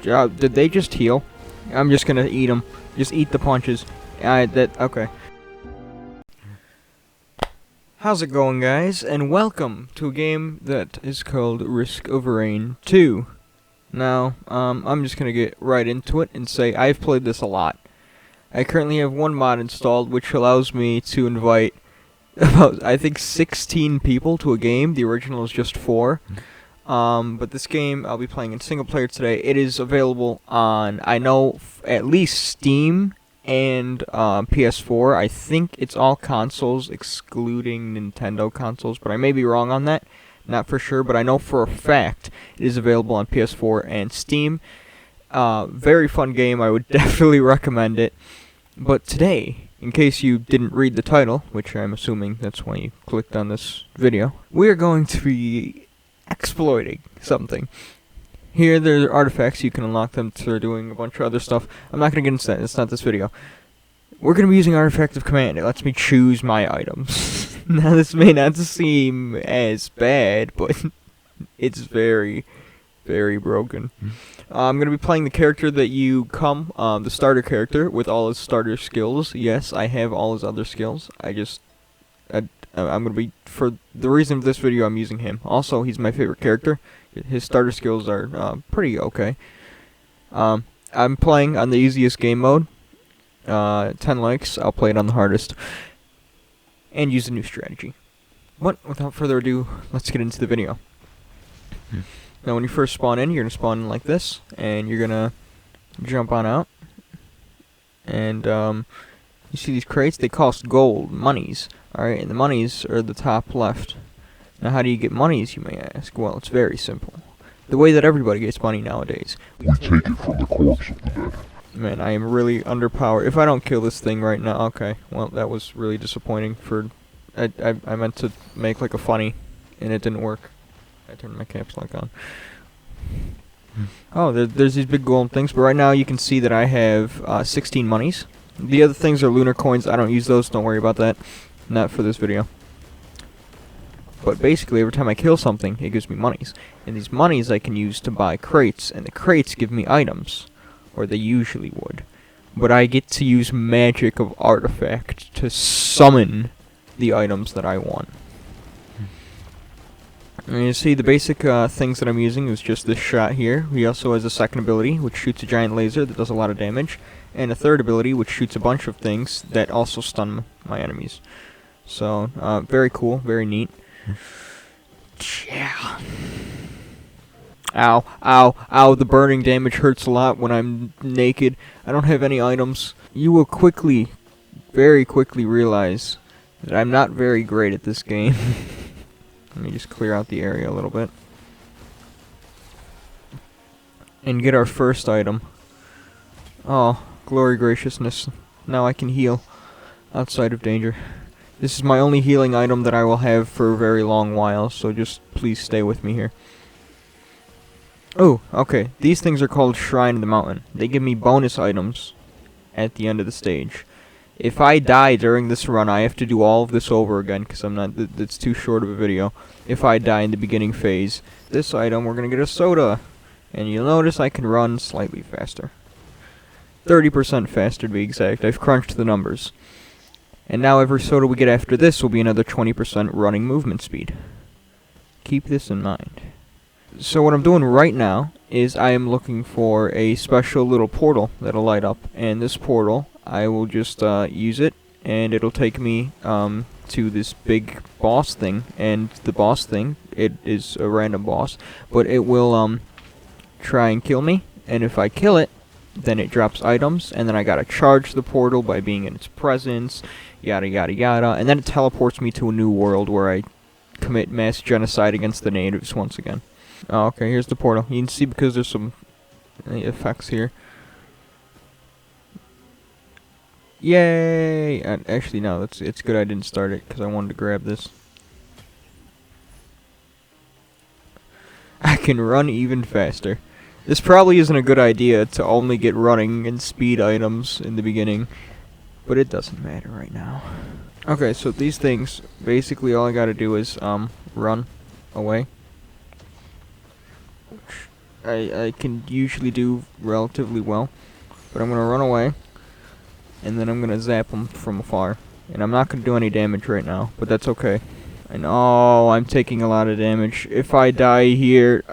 Did they just heal? I'm just gonna eat them. Just eat the punches. Okay. How's it going, guys? And welcome to a game that is called Risk of Rain 2. Now, I'm just gonna get right into it and say I've played this a lot. I currently have one mod installed which allows me to invite about, I think, 16 people to a game. The original is just 4. But this game I'll be playing in single player today. It is available on, I know, at least Steam and PS4. I think it's all consoles excluding Nintendo consoles, but I may be wrong on that. Not for sure, but I know for a fact it is available on PS4 and Steam. Very fun game. I would definitely recommend it. But today, in case you didn't read the title, which I'm assuming that's why you clicked on this video, we are going to be exploiting something. Here, there are artifacts. You can unlock them through doing a bunch of other stuff. I'm not going to get into that. It's not this video. We're going to be using Artifact of Command. It lets me choose my items. Now, this may not seem as bad, but it's very, very broken. I'm going to be playing the character that you the starter character with all his starter skills. Yes, I have all his other skills. I'm going to be, for the reason of this video, I'm using him. Also, he's my favorite character. His starter skills are pretty okay. I'm playing on the easiest game mode. 10 likes, I'll play it on the hardest. And use a new strategy. But without further ado, let's get into the video. Now, when you first spawn in, you're going to spawn in like this. And you're going to jump on out. And you see these crates? They cost gold, monies. Alright, and the monies are the top left. Now, how do you get monies, you may ask? Well, it's very simple. The way that everybody gets money nowadays. We take it from the corpse of the dead. Man, I am really underpowered. If I don't kill this thing right now, okay. Well, that was really disappointing for... I meant to make like a funny, and it didn't work. I turned my caps lock on. Oh, there's these big golden things, but right now you can see that I have 16 monies. The other things are lunar coins. I don't use those, don't worry about that. Not for this video. But basically, every time I kill something, it gives me monies. And these monies I can use to buy crates, and the crates give me items. Or they usually would. But I get to use magic of artifact to summon the items that I want. And you see the basic things that I'm using is just this shot here. He also has a second ability, which shoots a giant laser that does a lot of damage. And a third ability, which shoots a bunch of things that also stun my enemies. So, very cool, very neat. Yeah. Ow, ow, ow, the burning damage hurts a lot when I'm naked. I don't have any items. You will quickly, very quickly realize that I'm not very great at this game. Let me just clear out the area a little bit. And get our first item. Oh, glory graciousness. Now I can heal outside of danger. This is my only healing item that I will have for a very long while, so just please stay with me here. Oh, okay. These things are called Shrine of the Mountain. They give me bonus items at the end of the stage. If I die during this run, I have to do all of this over again, because it's too short of a video. If I die in the beginning phase, this item, we're going to get a soda. And you'll notice I can run slightly faster. 30% faster to be exact. I've crunched the numbers. And now every soda we get after this will be another 20% running movement speed. Keep this in mind. So what I'm doing right now is I am looking for a special little portal that'll light up. And this portal, I will just use it, and it'll take me to this big boss thing. And the boss thing, it is a random boss, but it will try and kill me. And if I kill it, then it drops items, and then I gotta charge the portal by being in its presence, yada yada yada, and then it teleports me to a new world where I commit mass genocide against the natives once again. Oh, okay, here's the portal. You can see because there's some effects here. Yay! Actually, no, it's good I didn't start it, because I wanted to grab this. I can run even faster. This probably isn't a good idea to only get running and speed items in the beginning, but it doesn't matter right now. Okay, so these things, basically all I gotta do is run away. I can usually do relatively well. But I'm gonna run away, and then I'm gonna zap them from afar. And I'm not gonna do any damage right now, but that's okay. I know I'm taking a lot of damage. If I die here,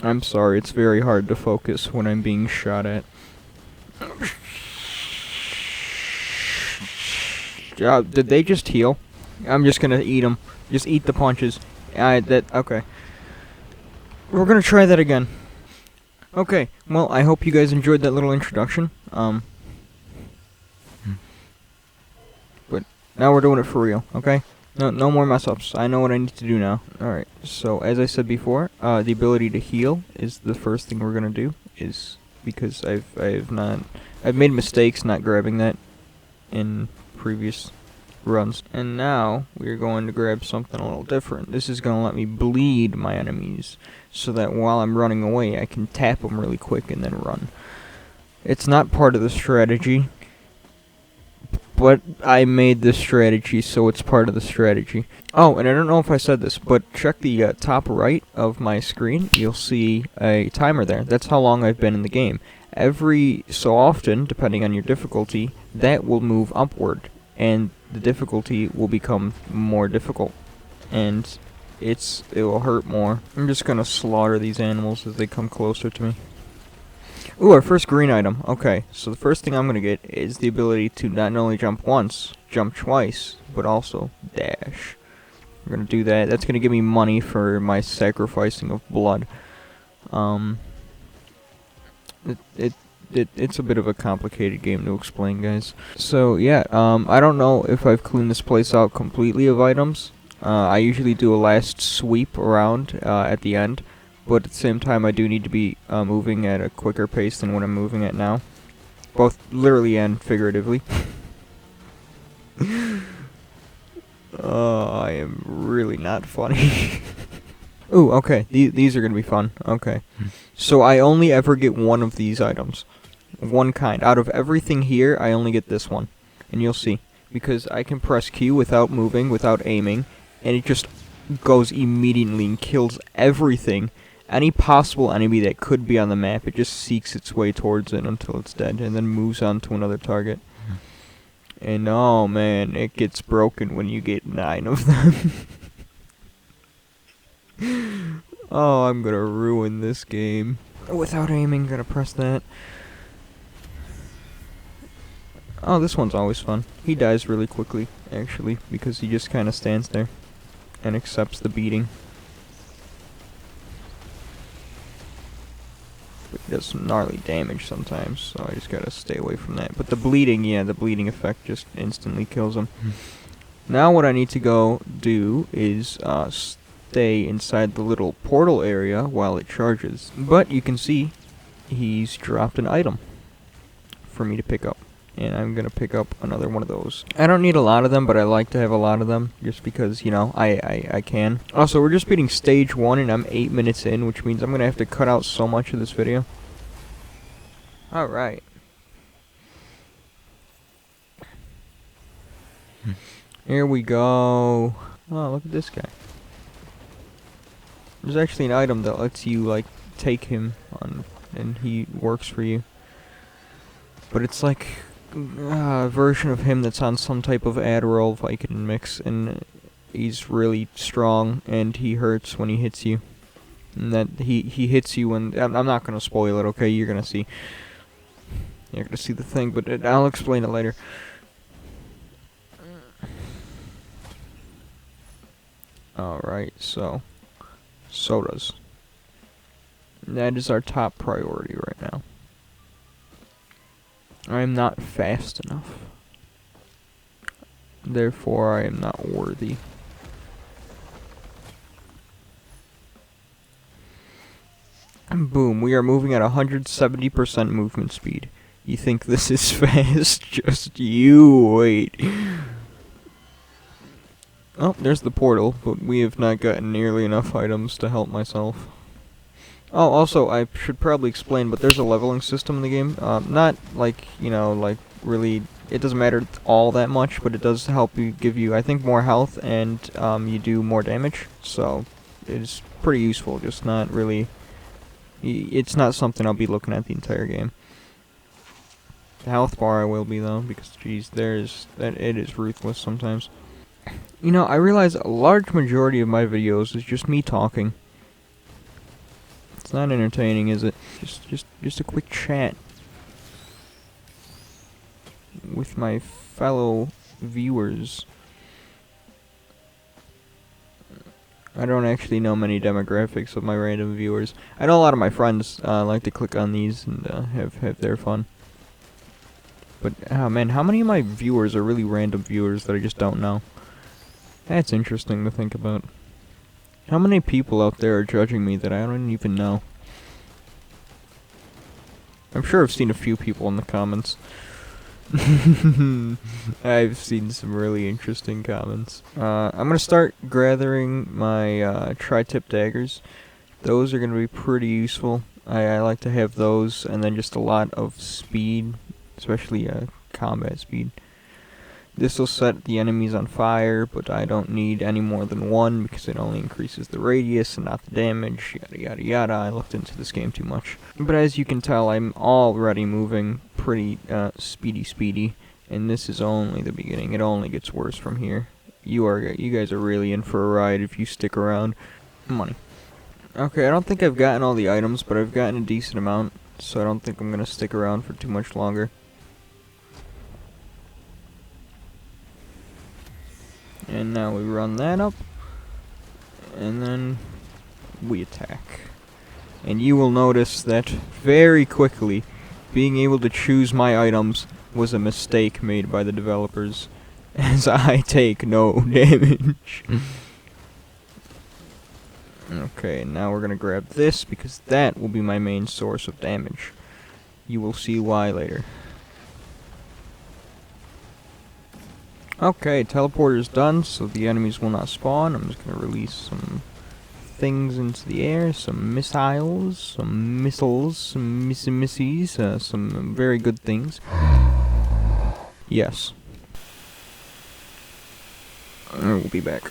I'm sorry, it's very hard to focus when I'm being shot at. Did they just heal? I'm just gonna eat them. Just eat the punches. Okay. We're gonna try that again. Okay, well, I hope you guys enjoyed that little introduction. But now we're doing it for real, okay? No more mess-ups. I know what I need to do now. Alright, so as I said before, the ability to heal is the first thing we're gonna do, is because I've made mistakes not grabbing that in previous runs. And now we're going to grab something a little different. This is gonna let me bleed my enemies, so that while I'm running away, I can tap them really quick and then run. It's not part of the strategy, but I made this strategy, so it's part of the strategy. Oh, and I don't know if I said this, but check the top right of my screen. You'll see a timer there. That's how long I've been in the game. Every so often, depending on your difficulty, that will move upward, and the difficulty will become more difficult. And it will hurt more. I'm just gonna slaughter these animals as they come closer to me. Ooh, our first green item. Okay, so the first thing I'm gonna get is the ability to not only jump once, jump twice, but also dash. We're gonna do that. That's gonna give me money for my sacrificing of blood. It's a bit of a complicated game to explain, guys. So yeah, I don't know if I've cleaned this place out completely of items. I usually do a last sweep around at the end, but at the same time I do need to be moving at a quicker pace than what I'm moving at now, both literally and figuratively. I am really not funny. Ooh, okay, these are gonna be fun. Okay, so I only ever get one of these items, one kind. Out of everything here, I only get this one, and you'll see, because I can press Q without moving, without aiming, and it just goes immediately and kills everything. Any possible enemy that could be on the map, it just seeks its way towards it until it's dead, and then moves on to another target. And oh man, it gets broken when you get 9 of them. Oh, I'm gonna ruin this game. Without aiming, gonna press that. Oh, this one's always fun. He dies really quickly, actually, because he just kind of stands there and accepts the beating. But he does some gnarly damage sometimes, so I just gotta stay away from that. But the bleeding, yeah, the bleeding effect just instantly kills him. Now what I need to go do is stay inside the little portal area while it charges. But you can see he's dropped an item for me to pick up. And I'm gonna pick up another one of those. I don't need a lot of them, but I like to have a lot of them, just because, you know, I can. Also, we're just beating stage 1, and I'm 8 minutes in, which means I'm gonna have to cut out so much of this video. Alright. Here we go. Oh, look at this guy. There's actually an item that lets you, like, take him on, and he works for you. But it's like a version of him that's on some type of Adderall Vicodin mix, and he's really strong, and he hurts when he hits you. And that he hits you when... I'm not gonna spoil it, okay? You're gonna see. You're gonna see the thing, but I'll explain it later. Alright, so... sodas. That is our top priority right now. I am not fast enough. Therefore, I am not worthy. And boom, we are moving at 170% movement speed. You think this is fast? Just you wait. Oh, there's the portal, but we have not gotten nearly enough items to help myself. Oh, also, I should probably explain, but there's a leveling system in the game. Not, like, you know, like, really, it doesn't matter all that much, but it does help you give you, I think, more health, and, you do more damage. So, is pretty useful, just not really... It's not something I'll be looking at the entire game. The health bar I will be, though, because, geez, it is ruthless sometimes. You know, I realize a large majority of my videos is just me talking. It's not entertaining, is it? Just a quick chat with my fellow viewers. I don't actually know many demographics of my random viewers. I know a lot of my friends like to click on these and have their fun. But, oh man, how many of my viewers are really random viewers that I just don't know? That's interesting to think about. How many people out there are judging me that I don't even know? I'm sure I've seen a few people in the comments. I've seen some really interesting comments. I'm gonna start gathering my tri-tip daggers. Those are gonna be pretty useful. I like to have those, and then just a lot of speed, especially combat speed. This will set the enemies on fire, but I don't need any more than one because it only increases the radius and not the damage, yada yada yada. I looked into this game too much. But as you can tell, I'm already moving pretty speedy, and this is only the beginning. It only gets worse from here. You guys are really in for a ride if you stick around. Money. Okay, I don't think I've gotten all the items, but I've gotten a decent amount, so I don't think I'm gonna stick around for too much longer. And now we run that up, and then we attack. And you will notice that very quickly, being able to choose my items was a mistake made by the developers, as I take no damage. Okay, now we're gonna grab this, because that will be my main source of damage. You will see why later. Okay, teleporter's done, so the enemies will not spawn. I'm just gonna release some things into the air, some missiles, some missies, some very good things. Yes. We'll be back.